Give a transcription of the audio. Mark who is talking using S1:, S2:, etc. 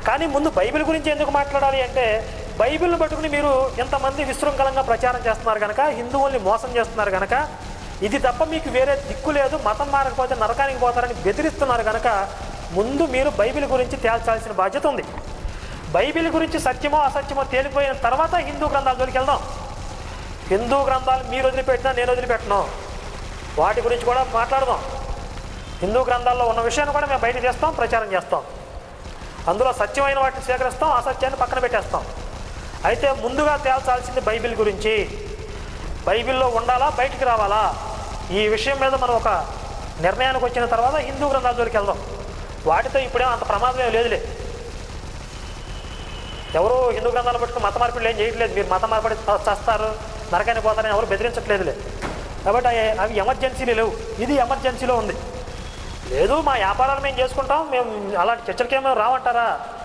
S1: కానీ ముందు బైబిల్ గురించి ఎందుకు మాట్లాడాలి అంటే, బైబిల్ని పట్టుకుని మీరు ఎంతమంది విశృంఖలంగా ప్రచారం చేస్తున్నారు కనుక, హిందువుల్ని మోసం చేస్తున్నారు కనుక, ఇది తప్ప మీకు వేరే దిక్కు లేదు, మతం మారకపోతే నరకానికి పోతారని బెదిరిస్తున్నారు కనుక, ముందు మీరు బైబిల్ గురించి తేల్చాల్సిన బాధ్యత ఉంది. బైబిల్ గురించి సత్యమో అసత్యమో తేలిపోయిన తర్వాత హిందూ గ్రంథాల జోలికి వెళ్దాం. హిందూ గ్రంథాలు మీరు వదిలిపెట్టినా నేను వదిలిపెట్టను, వాటి గురించి కూడా మాట్లాడదాం. హిందూ గ్రంథాల్లో ఉన్న విషయాన్ని కూడా మేము బయట చేస్తాం, ప్రచారం చేస్తాం. అందులో సత్యమైన వాటిని స్వీకరిస్తాం, అసత్యాన్ని పక్కన పెట్టేస్తాం. అయితే ముందుగా తేల్చాల్సింది బైబిల్ గురించి. బైబిల్లో ఉండాలా, బయటికి రావాలా, ఈ విషయం మీద మనం ఒక నిర్ణయానికి వచ్చిన తర్వాత హిందూ గ్రంథాల జోలికి వెళ్దాం. వాటితో ఇప్పుడేమో అంత ప్రమాదం లేదులే. ఎవరు హిందూ గ్రంథాలు పట్టుకుని మత మార్పిడులు ఏం చేయట్లేదు. మీరు మత మార్పిడి చేస్తారు, నరకానికి పోతారని ఎవరు బెదిరించట్లేదులే. కాబట్టి అవి ఎమర్జెన్సీలు లేవు, ఇది ఎమర్జెన్సీలో ఉంది. లేదు మా వ్యాపారాలు మేము చేసుకుంటాం, మేము అలాంటి చర్చలకేమో రావంటారా?